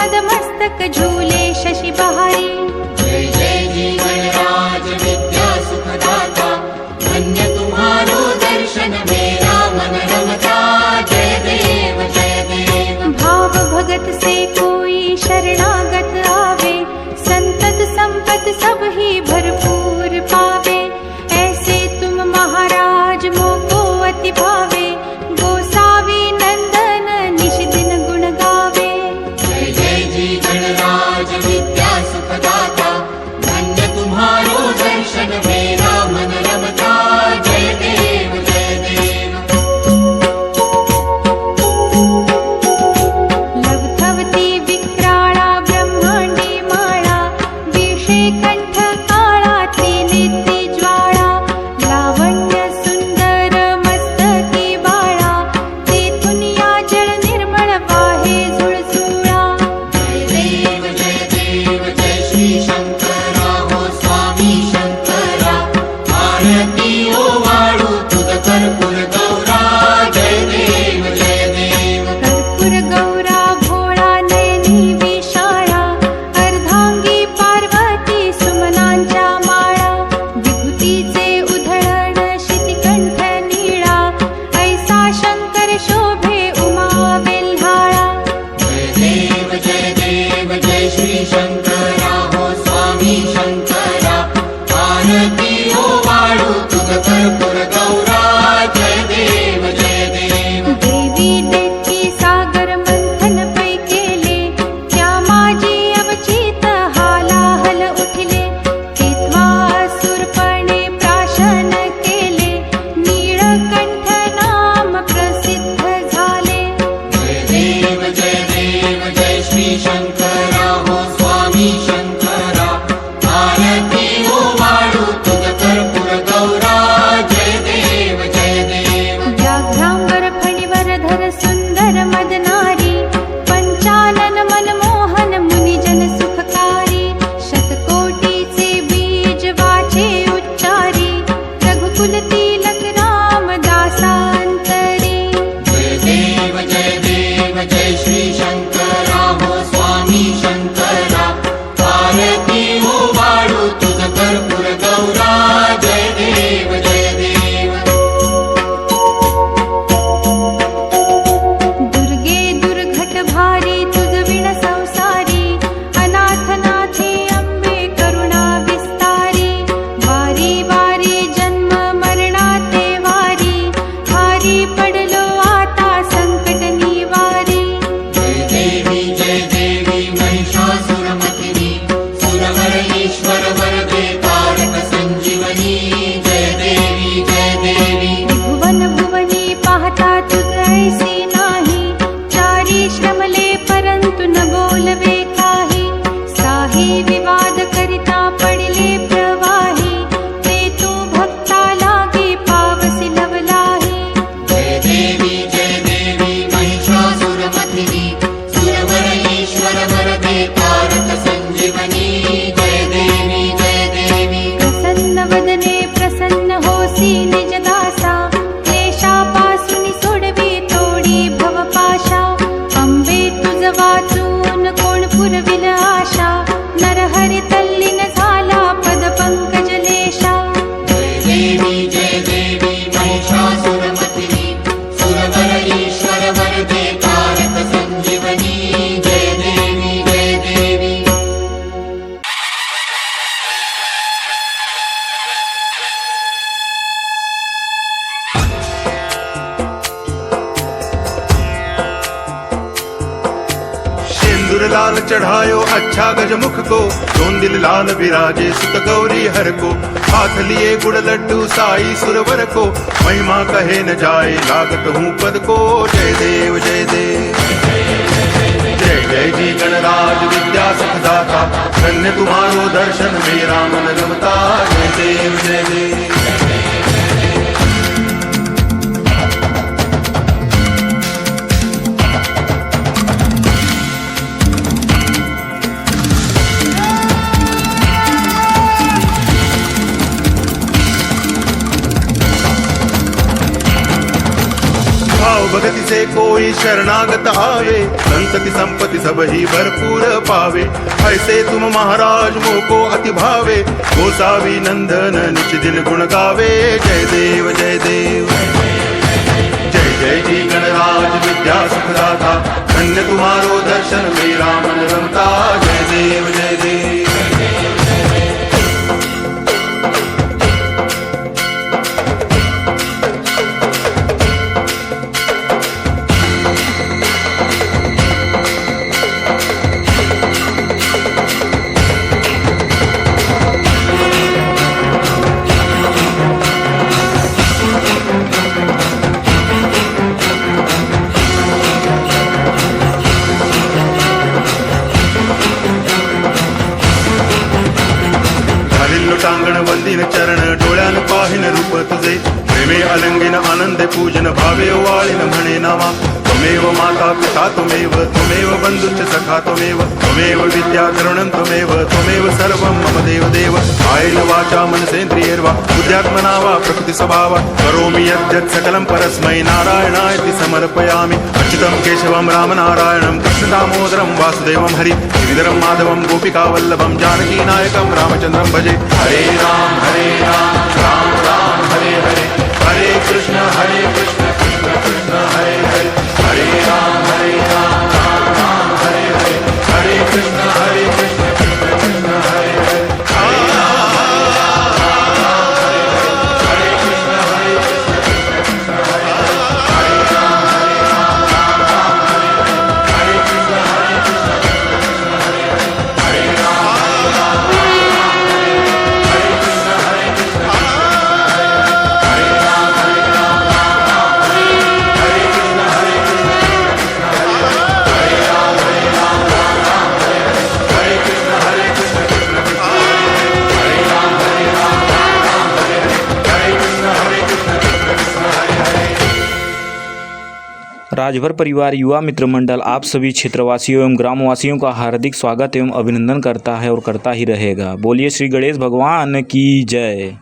मदमस्तक झूले शशि बहारी। जय जय जीवनराज विद्या सुखदाता, धन्य तुम्हारो दर्शन मेरा मन रमता। जय देव जय देव। भाव भगत से कोई शरणागत आवे, संतत संपत सब ही भरपूर पावे। ऐसे तुम महाराज मोको अति भावे, गोसावी नंदन निश दिन गुण गावे। जय जय जी गणराज विद्या सुखदाता, धन्य तुम्हारो दर्शन मेरा मन रमता। जय देव जय देव। लवथवती विक्राळा ब्रह्मांडी माळा, विषे कंठ काळातली नित्य ज्वाळा। लावण्य सुंदर मस्तकी बाळा, तेथून या जल निर्मळ वाहे झुळझुळा। जय देव जय देव जय श्री शंकरा हो स्वामी शंकरा, आरती ओ वाळू तुझ कर्पूर गौरा। जय देव जय देव। कर्पूर गौरा भोळा नयनी विशाळा, अर्धांगी पार्वती सुमनांच्या माळा। विभूतीचे उधळण शितिकंठ नीळा, ऐसा शंकर शोभे उमा वेल्हाळा। जय देव जय श्री शंकरा हो स्वामी शंकरा, आरती ओ वाळू तुझ कर्पूर गौरा। जय देव जय देव। देवी देती सागर मंथन पै केले, त्या माझी अवचित हालाहल उठले। केत्वा सुरपणे प्राशन केले, नीळकंठ नाम प्रसिद्ध झाले। जय देव जय श्री शंकरा हो स्वामी शंकरा, आरती ओ वाळू तुझ कर्पूर गौरा। जय देव जय देव। व्याघ्रांबर फणीवर धर सुंदर मदनारी, पंचानन मनमोहन मुनिजन सुखकारी। शतकोटीचे बीज वाचे उच्चारी, रघुकुल तिलक रामदासांतरी। जय देव जय श्री शंकरा हो स्वामी शंकरा, आरती ओ वाळू तुझ कर्पूर गौरा। जय देव जय देव। दुर्गे दुर्घट भारी तुझ विण संसारी, अनाथनाथे अंबे करुणा विस्तारी। वारी वारी जन्म मरणाते वारी, भारी पडलो आता संकट निवारी। जय देवी महिषासुरमर्दिनी, सुरवर ईश्वर वरदे तारक संजीवनी। जय देवी जय देवी। भुवन भुवनी पाहता तुझ ऐसी नाही, चारी श्रमले परंतु न बोलवे काही। साही विवाद करिता पडिले प्रवाही, ते तू भक्ता लागी पावसी लवलाही। जय देवी महिषासुरमर्दिनी, सुरवर ईश्वर वरदे तारक संजीवनी। जय देवी जय देवी। प्रसन्न वदने प्रसन्न होसी निज दासा, क्लेशापासून सोडवी तोडी भवपाशा। अंबे तुझ वाचून कोण पुरविल आशा, नरहरी तल्लीन झाला पद पंकजलेशा। जय देवी महिषासुरमर्दिनी, सुरवर ईश्वर वरदे तारक संजीवनी। जय देवी जय देवी। सिंदूर लाल चढ़ायो अच्छा गजमुख को, दोन दिल लाल विराजे सुत गौरी हर को। हाथ लिए गुड़ लड्डू साई सुरवर को, महिमा कहे न जाए लागत हूँ पद को। जय देव जय देव। जय जय जी गणराज विद्या सुखदाता, धन्य तुम्हारो दर्शन मेरा मन रमता। जय देव जय देव। भाव भगति से कोई शरणागत आवे, संतति संपत्ति सब ही भरपूर पावे। ऐसे तुम महाराज मोको अति भावे, गोसावी नंदन निच दिन गुण गावे। जय देव जय देव जय जय जी गणराज विद्या सुखदाता, धन्य तुम्हारो दर्शन मेरा मन रमता। जय देव जय देव टांगण वंदिन चरण, डोळ्यान पाहिन रूप तुझे, प्रेमे अलंगिन आनंद पूजन, भावे वाळीन म्हणे नावा। त्वमेव माता पिता त्वमेव, त्वमेव बंधुश्च सखा त्वमेव, त्वमेव विद्या करुणं त्वमेव, त्वमेव सर्वं मम देव देव। कायेन वाचा मनसेन्द्रियैर्वा बुद्ध्यात्मना वा प्रकृति स्वभावा, करोमि यद्यत् सकलं परस्मै नारायणायति समर्पयामि। अच्युतं केशवं रामनारायणं कृष्ण दामोदरं वासुदेवं हरि, गिरिधरं माधवं गोपिकावल्लभं जानकी नायकं रामचन्द्रं भजे। हरे राम राम राम हरे हरे, हरे कृष्ण कृष्ण कृष्ण हरे हरे, हरे राम राम राम हरे हरे, हरे कृष्ण कृष्ण कृष्ण हरे हरे, हरे राम राम हरे हरे, हरे कृष्ण कृष्ण कृष्ण हरे हरे, हरे राम राम हरे हरे, हरे कृष्ण कृष्ण कृष्ण हरे हरे, हरे राम राम हरे हरे, हरे कृष्ण कृष्ण कृष्ण हरे हरे, हरे राम राम हरे हरे, हरे कृष्ण राजभर परिवार युवा मित्र मंडल आप सभी क्षेत्रवासियों एवं ग्रामवासियों का हार्दिक स्वागत एवं अभिनंदन करता है और करता ही रहेगा। बोलिए श्री गणेश भगवान की जय।